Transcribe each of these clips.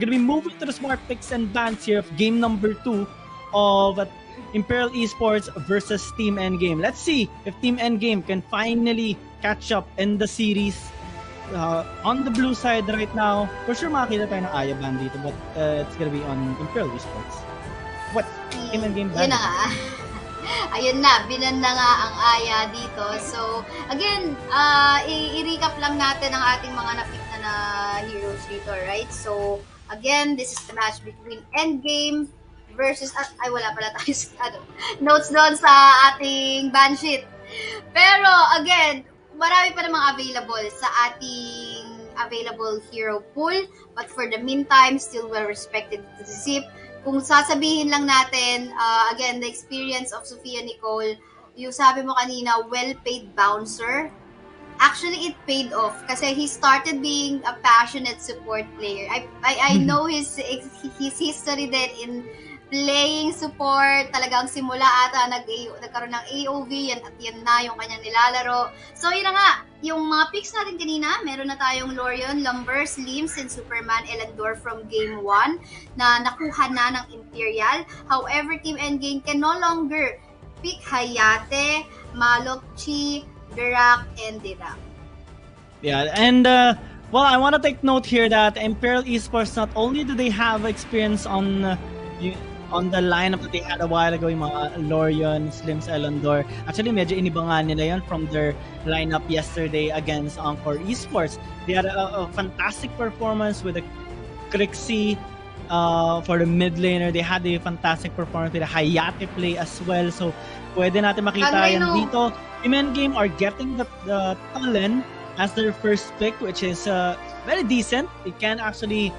Gonna be moving to the smart picks and bans here of game number 2 of Imperial Esports versus Team Endgame. Let's see if Team Endgame can finally catch up in the series. On the blue side right now, for sure makakita tayo ng Aya ban dito, but it's gonna be on Imperial Esports. What? Team Endgame ban? Yun na nga. Ayun na, binan na nga ang Aya dito. So, again, i-recap lang natin ang ating mga na-pick na heroes dito, right? So, again, this is the match between Endgame versus, wala pala tayo notes doon sa ating ban sheet. Pero, again, marami pa namang available sa ating available hero pool. But for the meantime, still well respected to the Zip. Kung sasabihin lang natin, again, the experience of Sofia Nicole, yung sabi mo kanina, well-paid bouncer. Actually, it paid off kasi he started being a passionate support player. I know his history din in playing support. Talagang simula ata nagkaroon ng AoV yan at yan na yung kanyang nilalaro. So yun na nga, yung mga picks natin kanina, meron na tayong Lorion, Lumber, Slims, and Superman Elandor from Game 1 na nakuha na ng Imperial. However, Team Endgame can no longer pick Hayate, Malokchi, Garak, and Dirak. Yeah, and well, I want to take note here that Imperial Esports, not only do they have experience on the lineup that they had a while ago, yung mga Lorion, Slims, Elandor. Actually, medyo inibangan nila yon from their lineup yesterday against Encore Esports. They had a fantastic performance with the Crixie for the mid laner. They had a fantastic performance with the Hayate play as well. So, pwede natin makita yan dito. Team Endgame are getting the Talon as their first pick, which is very decent. They can actually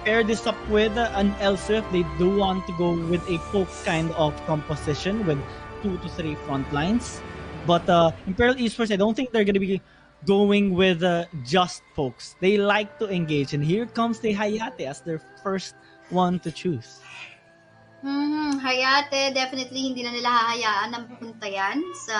pair this up with an Elsa if they do want to go with a poke kind of composition with 2 to 3 front lines. But Imperial Esports, I don't think they're going to be going with just pokes. They like to engage, and here comes the Hayate as their first one to choose. Hayate, definitely hindi na nila hahayaan ng punta yan sa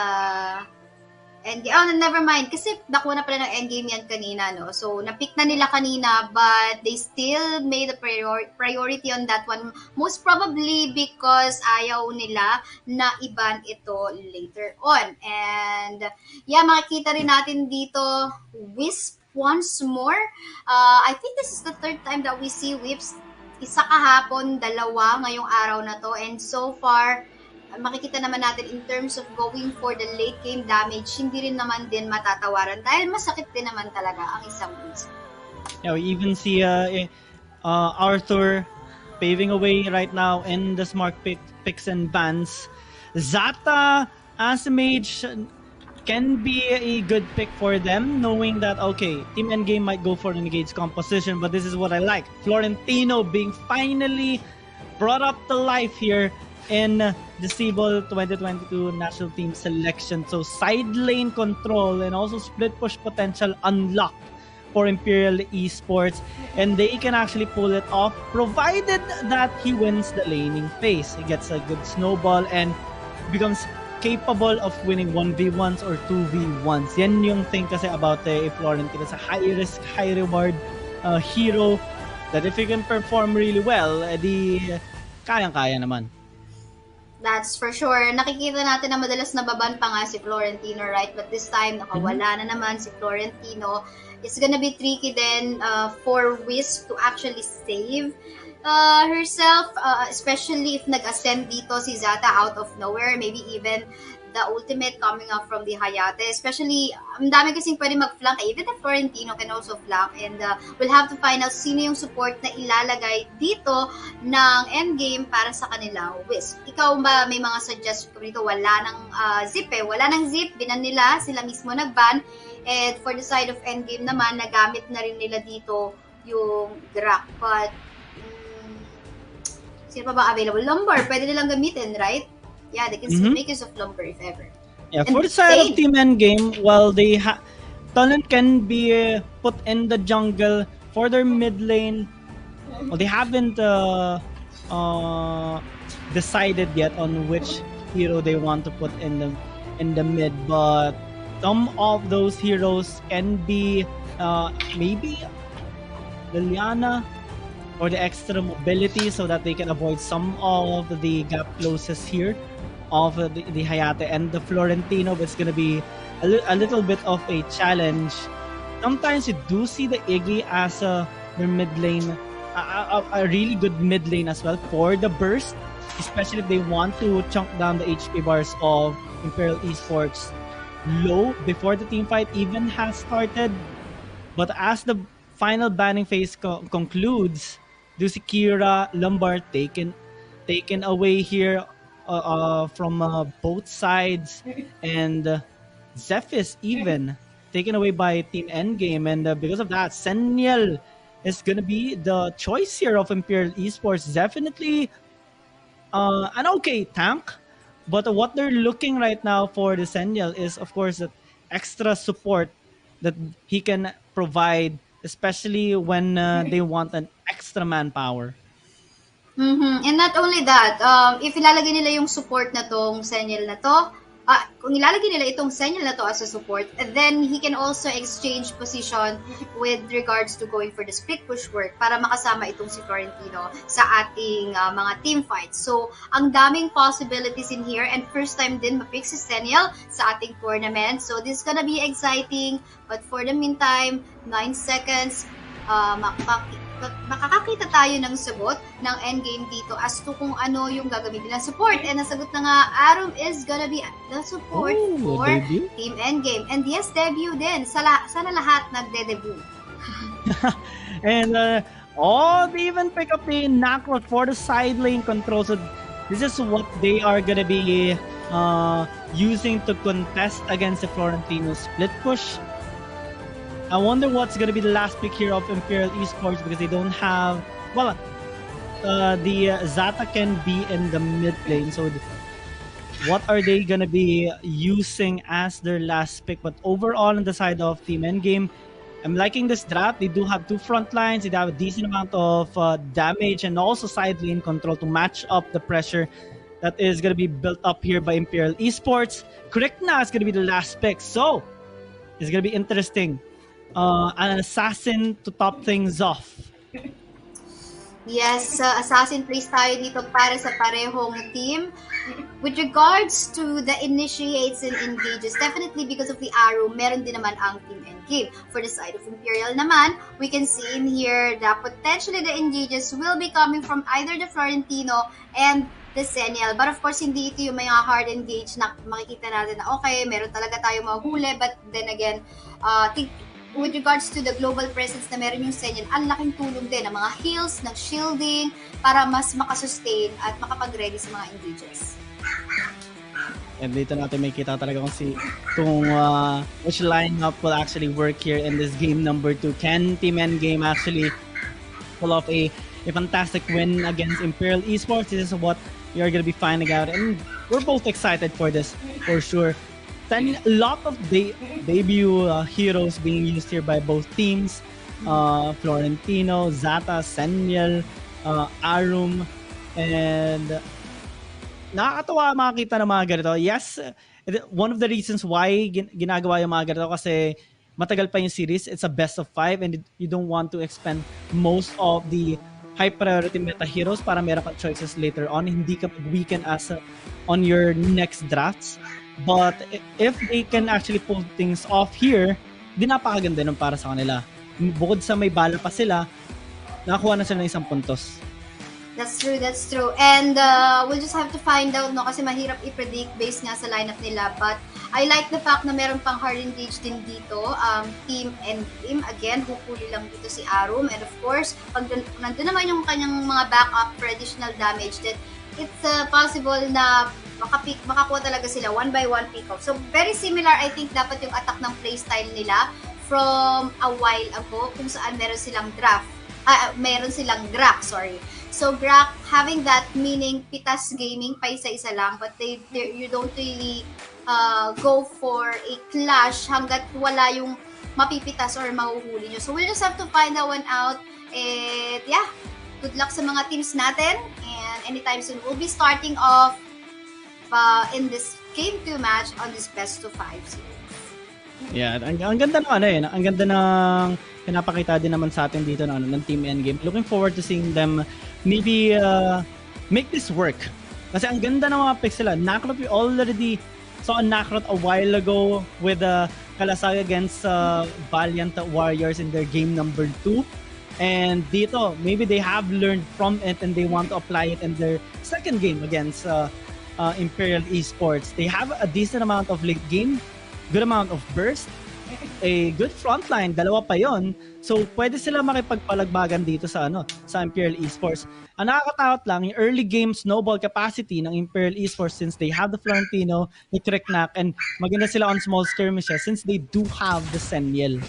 Endgame. Oh, never mind. Kasi nakuha na pala ng Endgame yan kanina, no? So, napick na nila kanina, but they still made a priority on that one. Most probably because ayaw nila na iban ito later on. And, yeah, makikita rin natin dito, Wisp once more. I think this is the third time that we see Wisp. Isa kahapon, dalawa ngayong araw na to. And so far, makikita naman natin in terms of going for the late game damage, hindi rin naman din matatawaran dahil masakit din naman talaga ang isang Wisp. Yeah, we even see Arthur paving away right now in the smart picks and bans. Zata as a mage can be a good pick for them, knowing that, okay, Team Endgame might go for an engaged composition, but this is what I like. Florentino being finally brought up to life here in the SIBOL2022 national team selection. So side lane control and also split push potential unlocked for Imperial Esports, and they can actually pull it off provided that he wins the laning phase. He gets a good snowball and becomes capable of winning 1v1s or 2v1s. Yan yung thing kasi about Florentino. It's a high risk, high reward hero that if he can perform really well, di kayang-kaya naman. That's for sure. Nakikita natin na madalas nababan pa nga si Florentino, right? But this time, nakawala na naman si Florentino. It's gonna be tricky then for Wisp to actually save herself, especially if nag-ascend dito si Zata out of nowhere. Maybe even the ultimate coming up from the Hayate. Especially, ang dami kasing pwede mag-flank. Even the Florentino can also flank. And we'll have to find out sino yung support na ilalagay dito ng endgame para sa kanila Wisp. Ikaw ba may mga suggestion ko dito? Wala ng zip eh. Wala ng zip. Binan nila. Sila mismo nag-ban. And for the side of endgame naman, nagamit na rin nila dito yung Drak. But, sino pa ba available? Lumber. Pwede nilang gamitin, right? Yeah, they can still make use of Lumber if ever. Yeah, and for the side of Team Endgame, well, talent can be put in the jungle for their mid lane. Well, they haven't decided yet on which hero they want to put in the mid, but some of those heroes can be maybe Liliana for the extra mobility so that they can avoid some of the gap closes here of the Hayate and the Florentino. But it's going to be a little bit of a challenge. Sometimes you do see the Iggy as their mid lane, a really good mid lane as well for the burst, especially if they want to chunk down the HP bars of Imperial Esports low before the team fight even has started. But as the final banning phase concludes, do see Kira, Lombard taken away here from both sides, and Zephys even taken away by Team Endgame, and because of that, Seniel is gonna be the choice here of Imperial Esports. Definitely an okay tank, but what they're looking right now for the Seniel is, of course, that extra support that he can provide, especially when they want an extra manpower. And not only that, if ilalagay nila yung support na tong Senyel na to, kung ilalagay nila itong Senyel na to as a support, then he can also exchange position with regards to going for the split push work para makasama itong si Florentino sa ating mga team fights. So, ang daming possibilities in here, and first time din mapick si Senyel sa ating tournament. So, this is gonna be exciting, but for the meantime, 9 seconds, makakakita tayo ng sagot ng endgame dito as to kung ano yung gagamitin na support. And nasagot na nga, Arum is gonna be the support for debut? Team Endgame. And yes, debut din. Sana lahat nagde-debut. And they even pick up the Nakrot for the side lane control. So this is what they are gonna be using to contest against the Florentino split push. I wonder what's going to be the last pick here of Imperial Esports, because they don't have... Well, the Zata can be in the mid lane. So what are they going to be using as their last pick? But overall, on the side of Team Endgame, I'm liking this draft. They do have two front lines. They have a decent amount of damage and also side lane control to match up the pressure that is going to be built up here by Imperial Esports. Krikna is going to be the last pick. So it's going to be interesting. An assassin to top things off. Yes, assassin plays tayo dito para sa parehong team. With regards to the initiates and engages, definitely because of the arrow, meron din naman ang team endgame. For the side of Imperial naman, we can see in here that potentially the engages will be coming from either the Florentino and the Seniel. But of course, hindi ito yung mga hard engage na makikita natin na okay, meron talaga tayo mahuli. But then again, with regards to the global presence na meron yung Seniel, ang laking tulong din ng mga heals, ng shielding, para mas makasustain at makapag-ready sa mga engages. And dito natin may kita talaga kung which lineup will actually work here in this game number 2. Can Team Endgame actually pull off a fantastic win against Imperial Esports? This is what we are going to be finding out, and we're both excited for this, for sure. A lot of debut heroes being used here by both teams. Florentino, Zata, Seniel, Arum, and nakakatawa makakita ng mga ganito. Yes, one of the reasons why ginagawa yung mga ganito kasi matagal pa yung series. It's a best of 5 and you don't want to expend most of the high priority meta heroes para meron ka choices later on. Hindi ka mag-weaken on your next drafts. But if they can actually pull things off here, di napakaganda nun para sa kanila. Bukod sa may bala pa sila, nakakuha na sila ng 1 puntos. That's true. And we'll just have to find out, no? Kasi mahirap i-predict based nga sa lineup nila. But I like the fact na meron pang hard engage din dito. Team Endgame, again, hopefully lang dito si Arum. And of course, pag nandun naman yung kanyang mga backup for additional damage, then it's possible na makakuha talaga sila 1 by 1 pick-off. So, very similar, I think, dapat yung attack ng playstyle nila from a while ago kung saan meron silang Grak, sorry. So, Grak, having that meaning pitas gaming pa isa-isa lang, but you don't really go for a clash hanggat wala yung mapipitas or mahuhuli nyo. So, we'll just have to find that one out. And yeah, good luck sa mga teams natin. And anytime soon, we'll be starting off in this Game 2 match on this best of 5 series. Yeah, ang ganda ng ang ganda ng pinapakita din naman sa atin dito ng Team Endgame. Looking forward to seeing them maybe make this work. Kasi ang ganda ng mga picks sila. Nakrot, we already saw a Nakrot a while ago with Kalasag against Valiant Warriors in their game number 2. And dito, maybe they have learned from it and they want to apply it in their second game against Imperial Esports. They have a decent amount of late game, good amount of burst, a good frontline, dalawa pa yon. So pwede sila makipagpalagbagan dito sa Imperial Esports. Ang nakakatakot lang, yung early game snowball capacity ng Imperial Esports since they have the Florentino, the Cricknack, and maganda sila on small skirmishes since they do have the Seniel.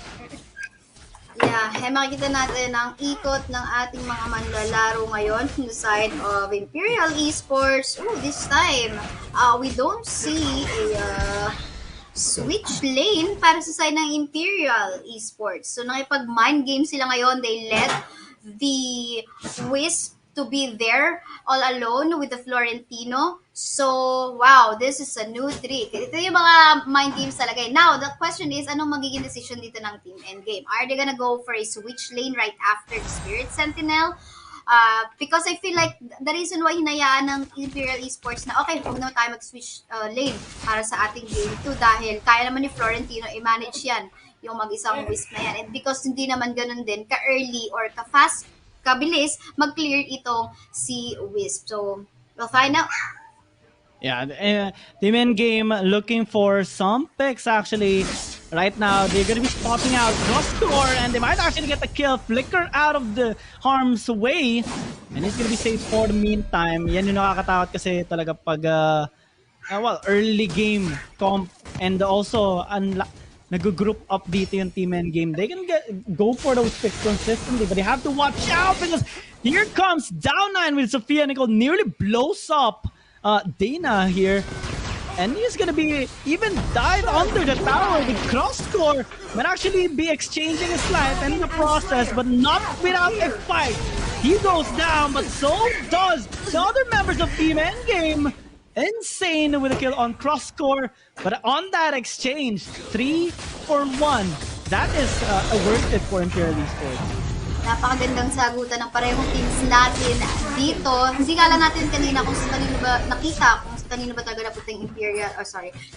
Yeah, makikita natin ang ikot ng ating mga manlalaro ngayon from the side of Imperial Esports. This time, we don't see a switch lane para sa side ng Imperial Esports. So, nakipag-mind game sila ngayon. They let the Wisp to be there all alone with the Florentino. So, wow, this is a new trick. Ito yung mga mind games talaga. Now, the question is, anong magiging decision dito ng Team Endgame? Are they gonna go for a switch lane right after the Spirit Sentinel? Because I feel like the reason why hinayaan ng Imperial Esports na okay, huwag na tayo mag-switch lane para sa ating game 2 dahil kaya naman ni Florentino i-manage yan, yung mag-isang Wisp na yan. And because hindi naman ganun din ka-early or ka-fast, kabilis mag-clear itong si Wisp. So, we'll find out. Yeah, Team Endgame looking for some picks actually. Right now, they're gonna be spotting out cross-score and they might actually get the kill. Flicker out of the harm's way. And he's gonna be safe for the meantime. Yan yung nakakatakot kasi talaga pag early game comp and also nag-group up dito yung Team Endgame. They can go for those picks consistently, but they have to watch out because here comes Down 9 with Sophia Nicole nearly blows up Dana here. And he's gonna be even dive under the tower with cross-score, but actually be exchanging his life in the process, but not without a fight. He goes down, but so does the other members of Team Endgame. Insane with a kill on cross-score, but on that exchange, 3 for 1. That is worth it for Imperial Esports. Napakagandang sagutan ng parehong teams natin dito. Hindi kala natin kanina kung sa kanino ba nakita kung kanino ba talaga napunta yung Imperial,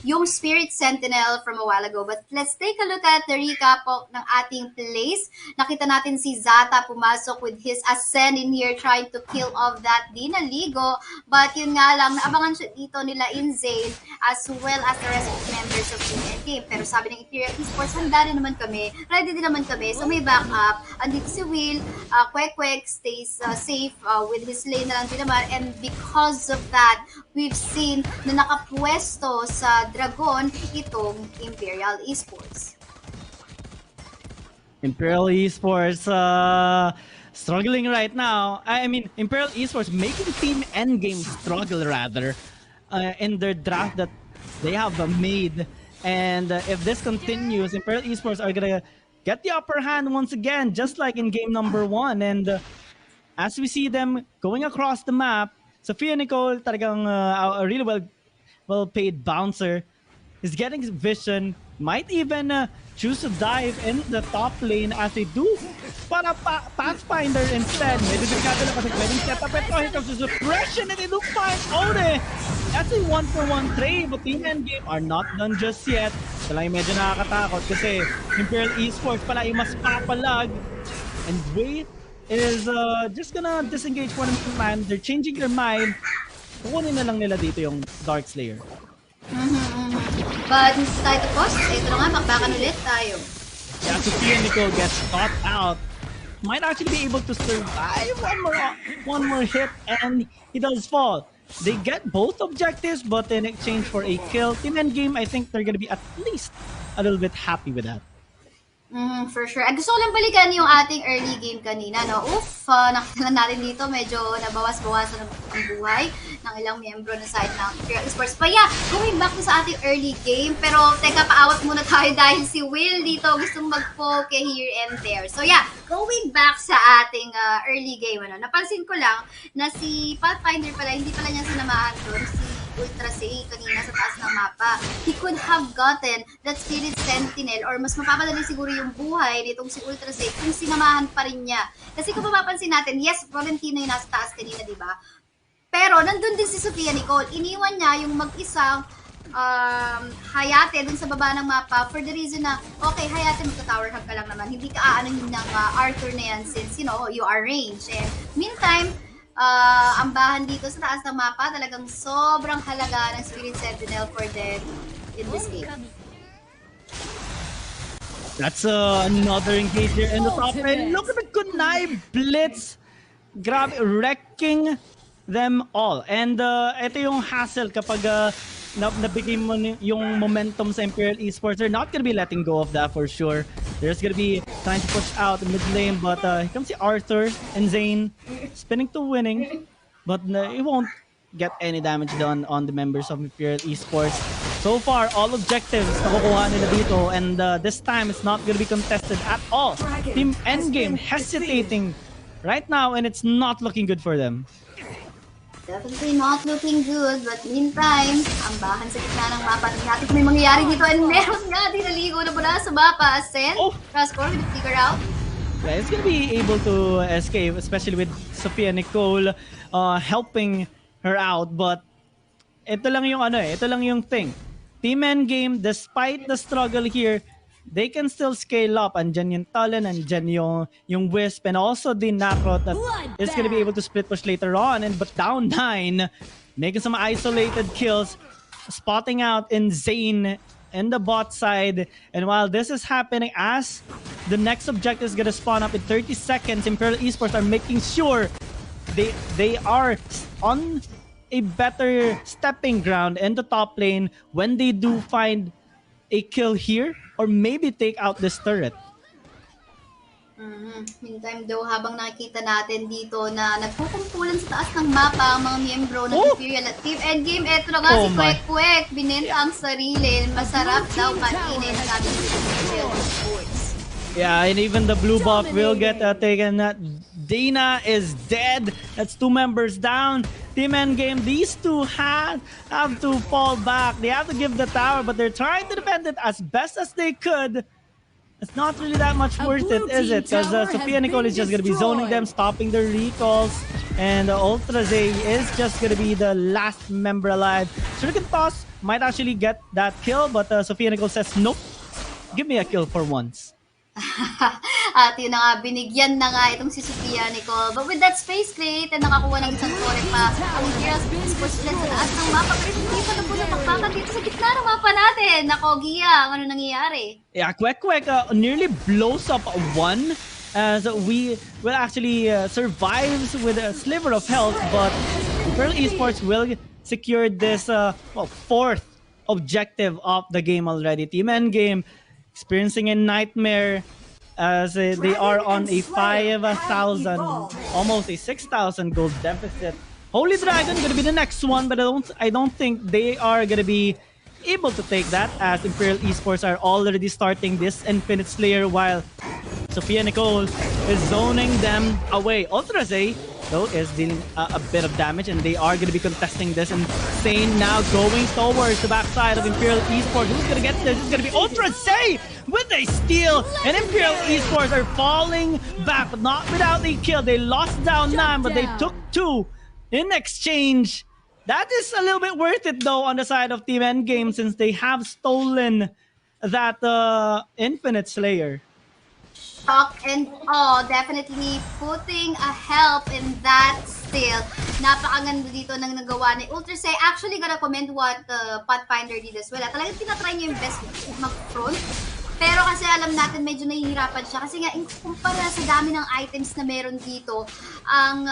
yung Spirit Sentinel from a while ago. But let's take a look at the recap ng ating plays. Nakita natin si Zata pumasok with his Ascend in here trying to kill off that Dina Ligo. But yun nga lang, naabangan siya dito nila Inzane as well as the rest of the members of Team Endgame. Pero sabi ng Imperial Esports, handa rin naman kami, ready din naman kami. So may backup. Andito si Will, Kwek stays safe with his lane na lang din naman. And because of that, we've seen na nakapwesto sa Dragon itong Imperial Esports. Imperial Esports struggling right now. I mean, Imperial Esports making Team Endgame struggle rather in their draft that they have made. And if this continues, Imperial Esports are gonna get the upper hand once again, just like in game number 1. And as we see them going across the map, Sophia Nicole, talagang a really well-paid bouncer, is getting vision, might even choose to dive in the top lane as they do para Pathfinder instead. Medyo delikado lang kasi pwedeng set up ito. Here comes the suppression and they do find Ode. That's a 1-for-1 trade, but Team Endgame are not done just yet. Talagang medyo nakakatakot kasi Imperial Esports pala yung mas papalag. And wait, is just gonna disengage for them man. They're changing their mind. Kukunin na lang nila dito yung Dark Slayer. But instead tayo tapos, ito na nga, makbakan ulit tayo. Yeah, Sophia Nicole gets caught out. Might actually be able to survive one more hit and he does fall. They get both objectives, but in exchange for a kill, Team Endgame, I think they're gonna be at least a little bit happy with that. For sure. Gusto ko lang balikan yung ating early game kanina, no? Nakita lang natin dito, medyo nabawas-bawasan ang buhay ng ilang miyembro ng side ng Imperial Esports. But yeah, going back to sa ating early game, pero teka, paawat muna tayo dahil si Will dito gustong mag-poke here and there. So yeah, going back sa ating early game, napansin ko lang na si Pathfinder pala, hindi pala niya sinamahan doon, si Ultra Say kanina sa taas ng mapa. He could have gotten that Spirit Sentinel or mas mapapadali siguro yung buhay nitong si Ultra Say kung sinamahan pa rin niya. Kasi kung mapapansin natin, yes, Valentino yung nasa taas kanina, di ba? Pero nandun din si Sofia Nicole. Iniwan niya yung mag-isang Hayate dun sa baba ng mapa for the reason na, okay, Hayate, magka-tower hug ka lang naman. Hindi ka aanahin ng Arthur na yan since, you know, you are ranged. And meantime, ang bahan dito sa taas ng mapa, talagang sobrang halaga ng Spirit Sentinel for them in this game. That's another engager in the top lane. Look at the Kunai Blitz. Grabe, wrecking them all. And ito yung hassle kapag nabigay mo yung momentum sa Imperial Esports. They're not gonna be letting go of that for sure. There's gonna be trying to push out the mid lane, but here comes si Arthur and Zane spinning to winning, but it won't get any damage done on the members of Imperial Esports. So far, all objectives nakukuha nila dito, and this time it's not gonna be contested at all. Team Endgame hesitating right now, and it's not looking good for them. Definitely not looking good, but meantime, ang bahan sa gitna ng mapa, natin kung may mangyayari dito, and meron nga din naligo na mula sa mapa. Sen, Rascor with the figure out. Yeah, it's gonna be able to escape, especially with Sofia Nicole helping her out, but ito lang yung ito lang yung thing. Team Endgame, despite the struggle here, they can still scale up. Andyan yung Talon, andyan yung Wisp, and also the Nakrot that is going to be able to split push later on. But down 9, making some isolated kills, spotting out in Zane in the bot side. And while this is happening, as the next objective is going to spawn up in 30 seconds, Imperial Esports are making sure they are on a better stepping ground in the top lane when they do find a kill here or maybe take out this turret. Meantime daw, habang nakikita natin dito na nagkukumpulan sa taas ng mapa ang mga miyembro ng Imperial at Team Endgame, eto na nga si Kwek, binenta ang sarili. Masarap daw kainin, sabi ni Imperial Esports. Yeah, and even the blue buff will get taken. Dana is dead. That's 2 members down. Team Endgame, these two have to fall back. They have to give the tower, but they're trying to defend it as best as they could. It's not really that much worth it, is it? Because Sofia Nicole is just going to be zoning them, stopping their recalls. And Ultra Zay is just going to be the last member alive. Shuriken Toss might actually get that kill, but Sofia Nicole says, nope, give me a kill for once. At yun na nga, binigyan na nga itong si Sofia Nicole. But with that space create, nakakuha ng isang correct pa ang Imperial Esports sa taas ng mapa. Pero hindi pa na po napagpakan dito sa gitna ng mapa natin. Nako, Gia, ano nangyayari? Yeah, Kwek nearly blows up one as we will actually survives with a sliver of health, but Imperial Esports will secure this 4th objective of the game already. Team Endgame experiencing a nightmare as they are on a 5,000, almost a 6,000 gold deficit. Holy Dragon gonna be the next one, but I don't think they are gonna be able to take that, as Imperial Esports are already starting this Infinite Slayer while Sofia Nicole is zoning them away. Ultra Zay, though, is dealing a bit of damage, and they are going to be contesting this. And Sane now going towards the backside of Imperial Esports. Who's going to get this? It's going to be Ultra Zay with a steal, and Imperial Esports are falling back, but not without a kill. They lost down 9, but they took 2 in exchange. That is a little bit worth it, though, on the side of Team Endgame, since they have stolen that Infinite Slayer. Shock and awe, definitely putting a help in that still. Napakaganda dito ng nagawa ni Ultra Say. Actually, gonna comment what Pathfinder did as well. Talagang tinatry niya yung best mag-front. Pero kasi alam natin medyo nahihirapan siya. Kasi nga, kumpara sa dami ng items na meron dito, ang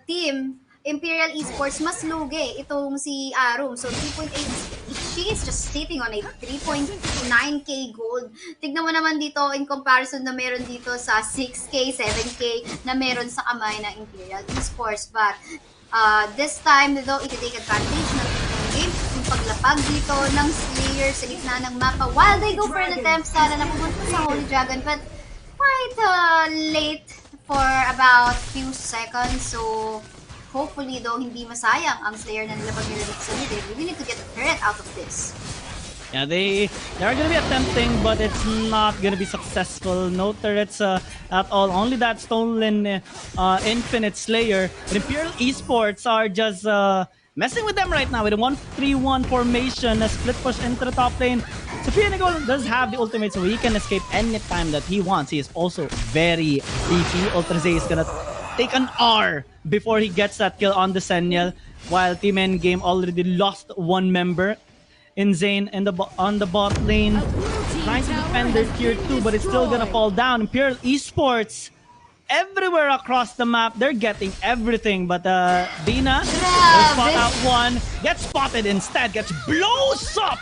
team Imperial Esports mas lugi itong si Arum. So 3.8, she is just sitting on a 3.9k gold. Tignan mo naman dito in comparison na meron dito sa 6k, 7k na meron sa kamay ng Imperial Esports. But this time though, iti-take advantage ng game, yung paglapag dito ng Slayer sa gitna ng mapa while they go for an attempt sana na pumunta sa Holy Dragon, but quite late for about few seconds. So hopefully though, hindi masayang ang Slayer na nilabag nila dito sa mid. They really need to get a turret out of this. Yeah, they are gonna be attempting, but it's not gonna be successful. No turrets at all. Only that stolen Infinite Slayer. But Imperial Esports are just messing with them right now with a 1-3-1 formation. A split push into the top lane. Sofianico does have the ultimate, so he can escape anytime that he wants. He is also very beefy. Ultraze is gonna take an R before he gets that kill on the Sentinel, while Team Endgame already lost one member. Insane on the bot lane, trying to defend their tier 2, but it's still gonna fall down. Imperial Esports, everywhere across the map, they're getting everything. But Dina will spot out one, gets spotted instead, gets blows up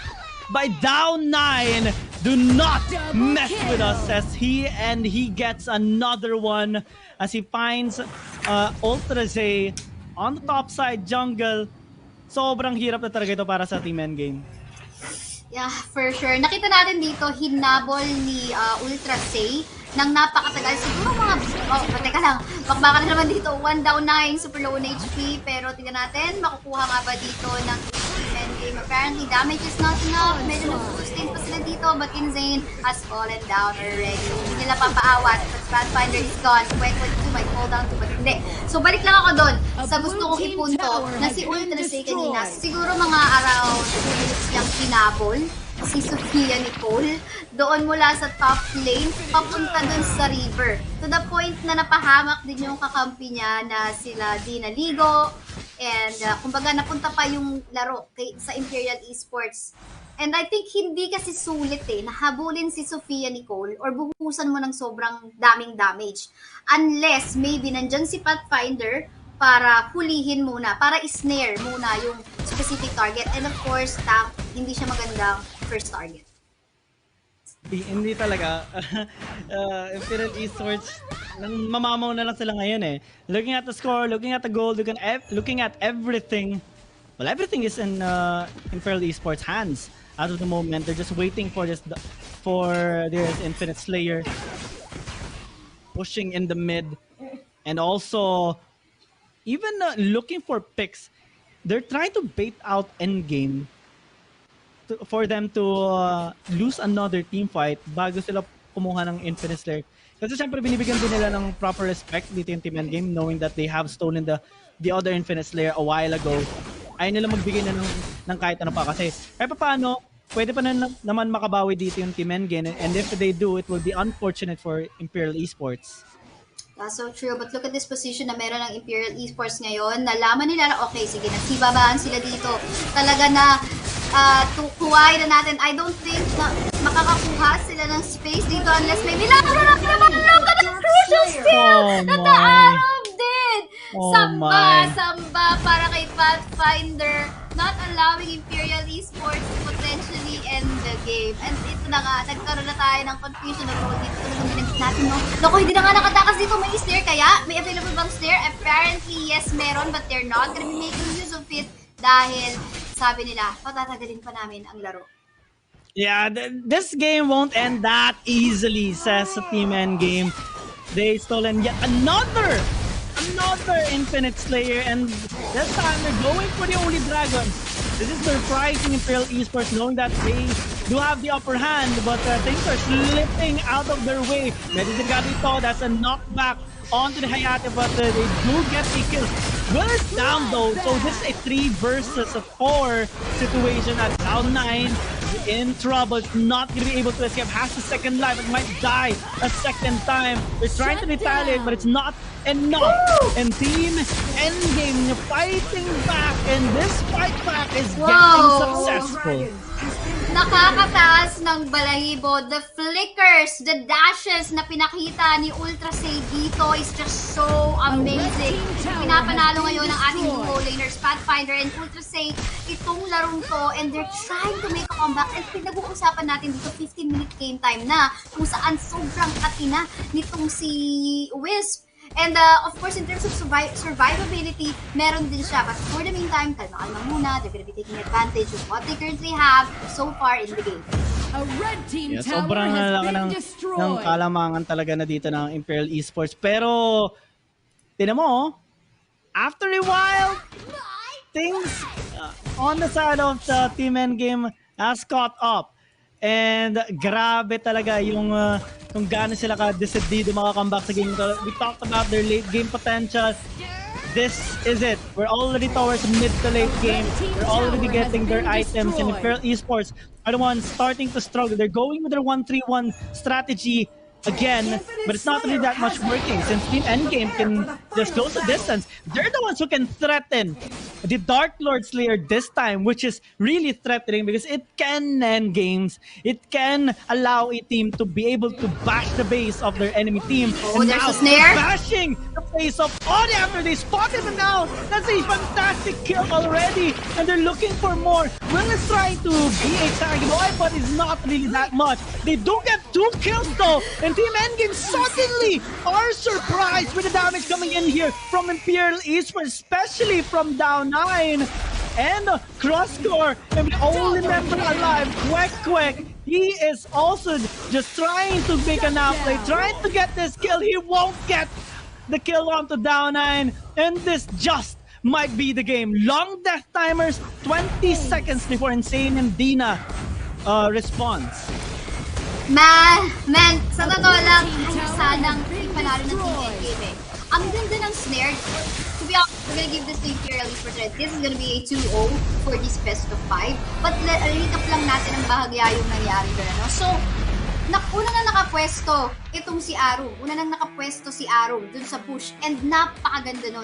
by down 9. Do not mess with us, says he, and he gets another one as he finds Ultraze on the top side jungle. Sobrang hirap na talaga ito para sa Team Endgame. Yeah, for sure. Nakita natin dito, hinabol ni Ultra Say ng napakatagal. Siguro mga, teka lang, bakbakan na naman dito, 1 down 9, super low on HP. Pero tingnan natin, makukuha nga ba dito ng Endgame. Apparently, damage is not enough. Medyo nag-sustain pa sila dito, but Insane has fallen down already. Hindi nila papaawat. But Pathfinder is gone. 2022 might fall down to, but hindi. So, balik lang ako doon sa gusto kong ipunto na si Ultra Say kanina. Siguro mga around 2 minutes lang pinabol si Sofia Nicole doon mula sa top lane papunta dun sa river. To the point na napahamak din yung kakampi niya na sila Dina Ligo and kumbaga napunta pa yung laro sa Imperial Esports. And I think hindi kasi sulit nahabulin si Sofia Nicole or buhusan mo ng sobrang daming damage. Unless maybe nandyan si Pathfinder para hulihin muna, para isnare muna yung specific target. And of course, hindi siya magandang first target. Hindi talaga. Imperial Esports, mamamaw na lang sila ngayon Looking at the score, looking at the goal, looking at everything. Well, everything is in Imperial Esports' hands as of the moment. They're just waiting for their Infinite Slayer pushing in the mid, and also even looking for picks. They're trying to bait out Endgame for them to lose another team fight bago sila kumuha ng Infinite Slayer. Kasi siyempre binibigyan din nila ng proper respect dito yung Team Endgame, knowing that they have stolen the other Infinite Slayer a while ago. Ayaw nila magbigay na ng kahit ano pa kasi kahit pa paano, pwede pa naman makabawi dito yung Team Endgame, and if they do, it will be unfortunate for Imperial Esports. That's so true. But look at this position na meron ng Imperial Esports ngayon. Nalaman nila na, okay, sige, nagsibabaan sila dito. Talaga na, kuhain na natin. I don't think na makakakuha sila ng space dito unless may milagro na pinabalong ka ng crucial steal na the AoV did. Samba para kay Pathfinder, not allowing Imperial Esports to potentially end the game. And ito na nga, nagkaroon na tayo ng confusion ng role dito. Talagang binagis natin, no? Loko, hindi na nga nakatakas dito. May snare kaya? May available bang snare? Apparently, yes, meron, but they're not gonna be making use of it dahil sabi nila, patatagalin pa namin ang laro. Yeah, this game won't end that easily, says Team Endgame. They stolen yet another Infinite Slayer, and this time they're going for the Holy Dragon. This is surprising Imperial Esports, knowing that they do have the upper hand, but things are slipping out of their way. Medicine Gadito, that's a knockback onto the Hayate, but they do get a kill. Will is down though, so this is a 3 versus 4 situation at down 9. In trouble, not gonna be able to escape, has the second life, it might die a second time. They're trying to retaliate, but it's not enough. And Team Endgame fighting back, and this fight back is getting successful. Nakakataas ng balahibo. The flickers, the dashes na pinakita ni Ultrasay dito is just so amazing. Pinapanalo ngayon ng ating duo laners, Pathfinder and Ultrasay, itong larong to, and they're trying to make a comeback. And pinag-uusapan natin dito, 15-minute game time na, kung saan sobrang katina nitong si Wisp. And of course, in terms of survivability, meron din siya. But for the meantime, kalma-kalma muna. They're gonna be taking advantage of what they currently have so far in the game. A red team tower sobrang has nalaki been destroyed. ng kalamangan talaga na dito ng Imperial Esports. Pero, tinan mo, after a while, things on the side of the Team Endgame has caught up. And grabe talaga yung kung gaano sila ka-decidido maka-comeback sa game. We talked about their late game potential. This is it. We're already towards mid to late game. We're already getting their items, and Imperial Esports are the ones starting to struggle. They're going with their 1-3-1 strategy again, but it's not really that much working since Team Endgame can just close the distance. They're the ones who can threaten the Dark Lord Slayer this time, which is really threatening because it can end games. It can allow a team to be able to bash the base of their enemy team. Oh, and there's now a snare. they're bashing the face of Oni after they spotted him now. That's a fantastic kill already, and they're looking for more. Will is trying to be a target boy, but it's not really that much. They do get 2 kills though, and Team Endgame suddenly are surprised with the damage coming in here from Imperial Esports, especially from down 9. And Crosscore, and the only member alive, Quick. He is also just trying to make an outplay, trying to get this kill. He won't get the kill onto down 9, and this just might be the game. Long death timers, 20 seconds before Insane and Dina responds. Man, sa totoo lang, ay sanang panalo ng Team Endgame eh. Ang ganda ng snare. To be honest, we're gonna give this to Imperial Esports. This is gonna be a 2-0 for this best of 5. But recap lang natin ang bahagya yung nangyari doon. Ano? So, una na nakapwesto itong si Arum. Una nang nakapwesto si Arum dun sa push. And napakaganda nun.